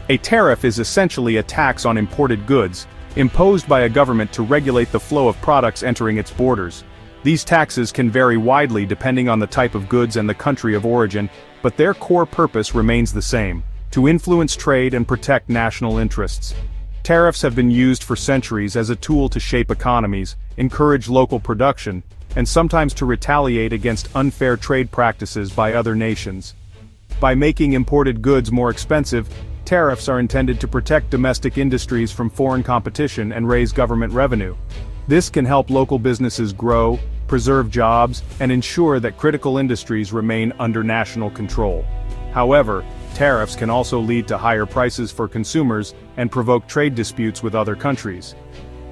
A tariff is essentially a tax on imported goods, imposed by a government to regulate the flow of products entering its borders. These taxes can vary widely depending on the type of goods and the country of origin, but their core purpose remains the same: to influence trade and protect national interests. Tariffs have been used for centuries as a tool to shape economies, encourage local production, and sometimes to retaliate against unfair trade practices by other nations. By making imported goods more expensive, tariffs are intended to protect domestic industries from foreign competition and raise government revenue. This can help local businesses grow, preserve jobs, and ensure that critical industries remain under national control. However, tariffs can also lead to higher prices for consumers and provoke trade disputes with other countries.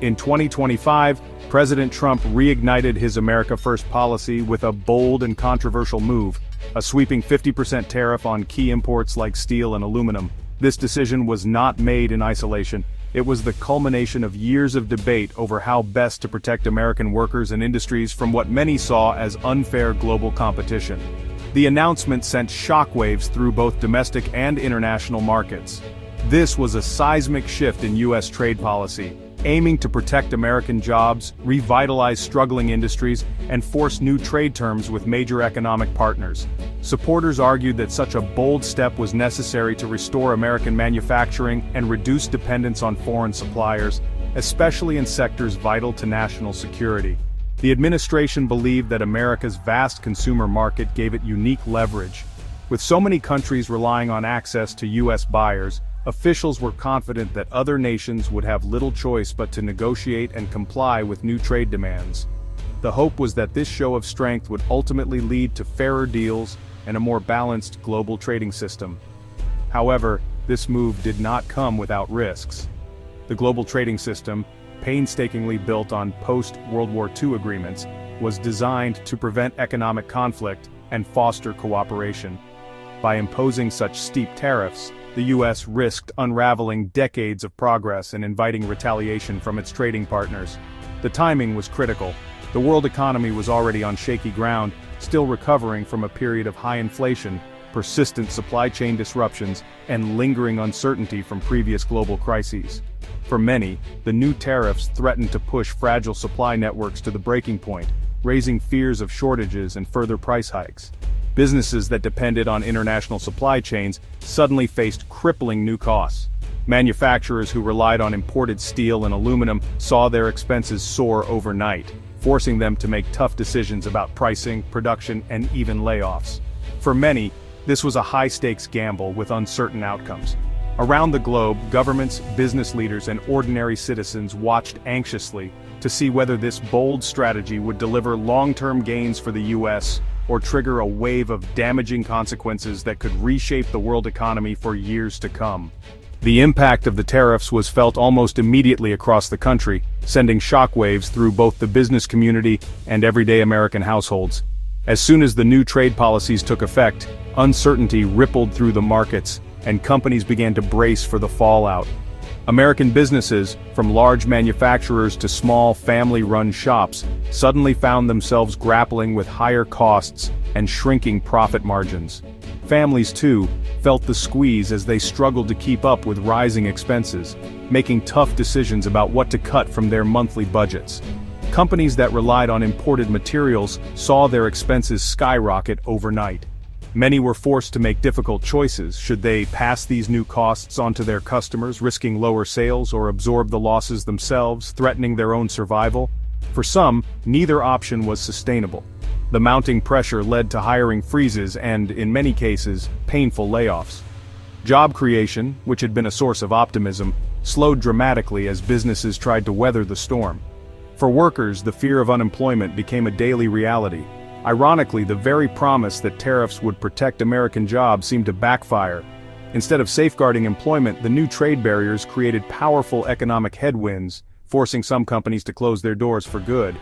In 2025, President Trump reignited his America First policy with a bold and controversial move: a sweeping 50% tariff on key imports like steel and aluminum. This decision was not made in isolation. It was the culmination of years of debate over how best to protect American workers and industries from what many saw as unfair global competition. The announcement sent shockwaves through both domestic and international markets. This was a seismic shift in U.S. trade policy, aiming to protect American jobs, revitalize struggling industries, and force new trade terms with major economic partners. Supporters argued that such a bold step was necessary to restore American manufacturing and reduce dependence on foreign suppliers, especially in sectors vital to national security. The administration believed that America's vast consumer market gave it unique leverage. With so many countries relying on access to U.S. buyers, officials were confident that other nations would have little choice but to negotiate and comply with new trade demands. The hope was that this show of strength would ultimately lead to fairer deals and a more balanced global trading system. However, this move did not come without risks. The global trading system, painstakingly built on post-World War II agreements, was designed to prevent economic conflict and foster cooperation. By imposing such steep tariffs, the U.S. risked unraveling decades of progress and inviting retaliation from its trading partners. The timing was critical. The world economy was already on shaky ground, still recovering from a period of high inflation, persistent supply chain disruptions, and lingering uncertainty from previous global crises. For many, the new tariffs threatened to push fragile supply networks to the breaking point, raising fears of shortages and further price hikes. Businesses that depended on international supply chains suddenly faced crippling new costs. Manufacturers who relied on imported steel and aluminum saw their expenses soar overnight, forcing them to make tough decisions about pricing, production, and even layoffs. For many, this was a high-stakes gamble with uncertain outcomes. Around the globe, governments, business leaders, and ordinary citizens watched anxiously to see whether this bold strategy would deliver long-term gains for the U.S. or trigger a wave of damaging consequences that could reshape the world economy for years to come. The impact of the tariffs was felt almost immediately across the country, sending shockwaves through both the business community and everyday American households. As soon as the new trade policies took effect, uncertainty rippled through the markets, and companies began to brace for the fallout. American businesses, from large manufacturers to small family-run shops, suddenly found themselves grappling with higher costs and shrinking profit margins. Families, too, felt the squeeze as they struggled to keep up with rising expenses, making tough decisions about what to cut from their monthly budgets. Companies that relied on imported materials saw their expenses skyrocket overnight. Many were forced to make difficult choices. Should they pass these new costs onto their customers, risking lower sales, or absorb the losses themselves, threatening their own survival? For some, neither option was sustainable. The mounting pressure led to hiring freezes and, in many cases, painful layoffs. Job creation, which had been a source of optimism, slowed dramatically as businesses tried to weather the storm. For workers, the fear of unemployment became a daily reality. Ironically, the very promise that tariffs would protect American jobs seemed to backfire. Instead of safeguarding employment, the new trade barriers created powerful economic headwinds, forcing some companies to close their doors for good.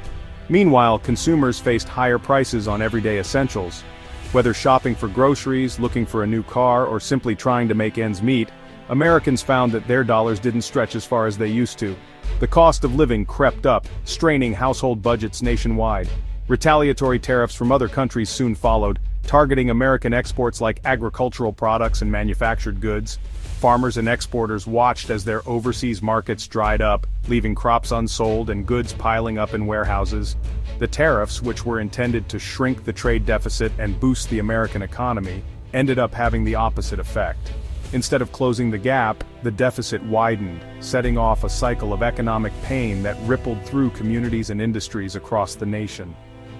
Meanwhile, consumers faced higher prices on everyday essentials. Whether shopping for groceries, looking for a new car, or simply trying to make ends meet, Americans found that their dollars didn't stretch as far as they used to. The cost of living crept up, straining household budgets nationwide. Retaliatory tariffs from other countries soon followed, targeting American exports like agricultural products and manufactured goods. Farmers and exporters watched as their overseas markets dried up, leaving crops unsold and goods piling up in warehouses. The tariffs, which were intended to shrink the trade deficit and boost the American economy, ended up having the opposite effect. Instead of closing the gap, the deficit widened, setting off a cycle of economic pain that rippled through communities and industries across the nation.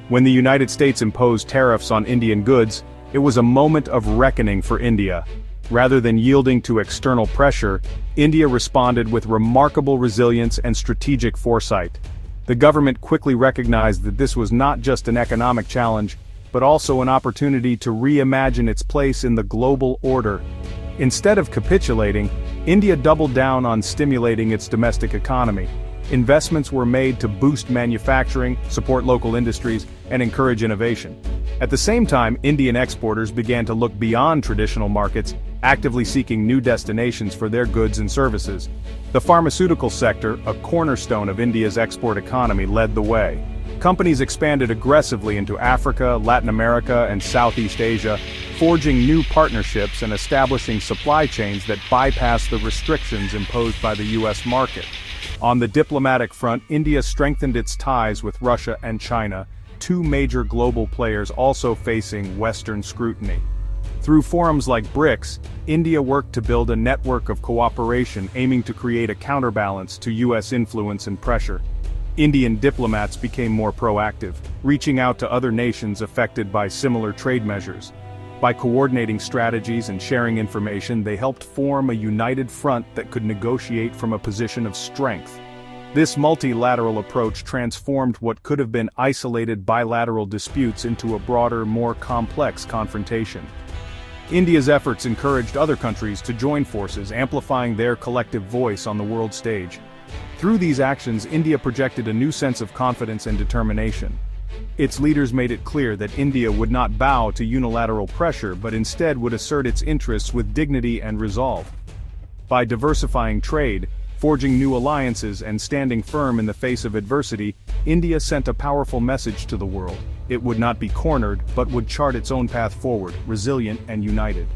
When the United States imposed tariffs on Indian goods, it was a moment of reckoning for India. Rather than yielding to external pressure, India responded with remarkable resilience and strategic foresight. The government quickly recognized that this was not just an economic challenge, but also an opportunity to reimagine its place in the global order. Instead of capitulating, India doubled down on stimulating its domestic economy. Investments were made to boost manufacturing, support local industries, and encourage innovation. At the same time, Indian exporters began to look beyond traditional markets, actively seeking new destinations for their goods and services. The pharmaceutical sector, a cornerstone of India's export economy, led the way. Companies expanded aggressively into Africa, Latin America, and Southeast Asia, forging new partnerships and establishing supply chains that bypassed the restrictions imposed by the U.S. market. On the diplomatic front, India strengthened its ties with Russia and China, two major global players also facing Western scrutiny. Through forums like BRICS, India worked to build a network of cooperation aiming to create a counterbalance to U.S. influence and pressure. Indian diplomats became more proactive, reaching out to other nations affected by similar trade measures. By coordinating strategies and sharing information, they helped form a united front that could negotiate from a position of strength. This multilateral approach transformed what could have been isolated bilateral disputes into a broader, more complex confrontation. India's efforts encouraged other countries to join forces, amplifying their collective voice on the world stage. Through these actions, India projected a new sense of confidence and determination. Its leaders made it clear that India would not bow to unilateral pressure but instead would assert its interests with dignity and resolve. By diversifying trade, forging new alliances, and standing firm in the face of adversity, India sent a powerful message to the world. It would not be cornered, but would chart its own path forward, resilient and united.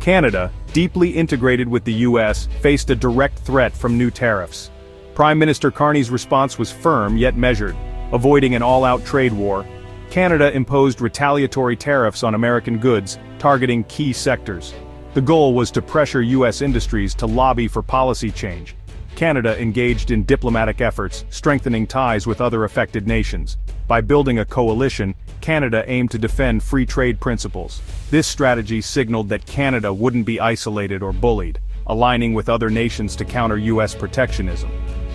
Canada, deeply integrated with the U.S., faced a direct threat from new tariffs. Prime Minister Carney's response was firm yet measured. Avoiding an all-out trade war, Canada imposed retaliatory tariffs on American goods, targeting key sectors. The goal was to pressure U.S. industries to lobby for policy change. Canada engaged in diplomatic efforts, strengthening ties with other affected nations. By building a coalition, Canada aimed to defend free trade principles. This strategy signaled that Canada wouldn't be isolated or bullied, aligning with other nations to counter U.S. protectionism.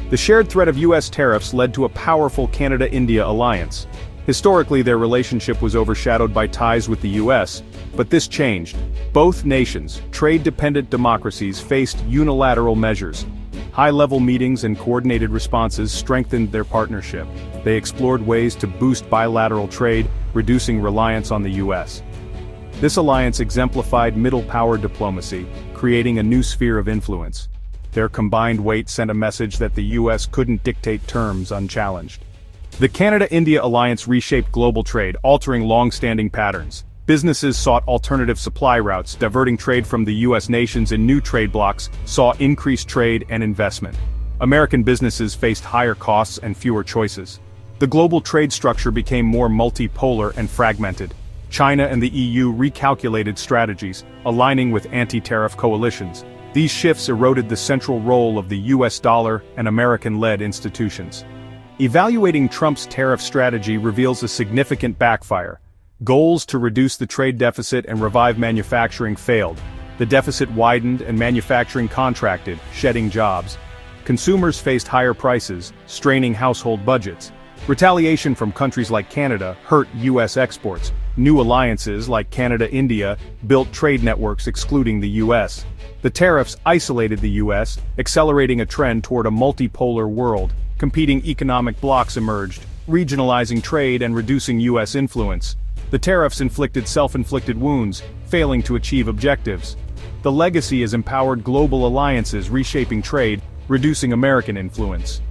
The shared threat of U.S. tariffs led to a powerful Canada-India alliance. Historically, their relationship was overshadowed by ties with the U.S., but this changed. Both nations, trade-dependent democracies, faced unilateral measures. High-level meetings and coordinated responses strengthened their partnership. They explored ways to boost bilateral trade, reducing reliance on the U.S. This alliance exemplified middle-power diplomacy, creating a new sphere of influence. Their combined weight sent a message that the U.S. couldn't dictate terms unchallenged. The Canada-India alliance reshaped global trade, altering long-standing patterns. Businesses sought alternative supply routes, diverting trade from the U.S. nations in new trade blocs, saw increased trade and investment. American businesses faced higher costs and fewer choices. The global trade structure became more multipolar and fragmented. China and the EU recalculated strategies, aligning with anti-tariff coalitions. These shifts eroded the central role of the U.S. dollar and American-led institutions. Evaluating Trump's tariff strategy reveals a significant backfire. Goals to reduce the trade deficit and revive manufacturing failed. The deficit widened and manufacturing contracted, shedding jobs. Consumers faced higher prices, straining household budgets. Retaliation from countries like Canada hurt U.S. exports. New alliances like Canada-India built trade networks excluding the U.S. The tariffs isolated the U.S., accelerating a trend toward a multipolar world. Competing economic blocs emerged, regionalizing trade and reducing U.S. influence. The tariffs inflicted self-inflicted wounds, failing to achieve objectives. The legacy has empowered global alliances reshaping trade, reducing American influence.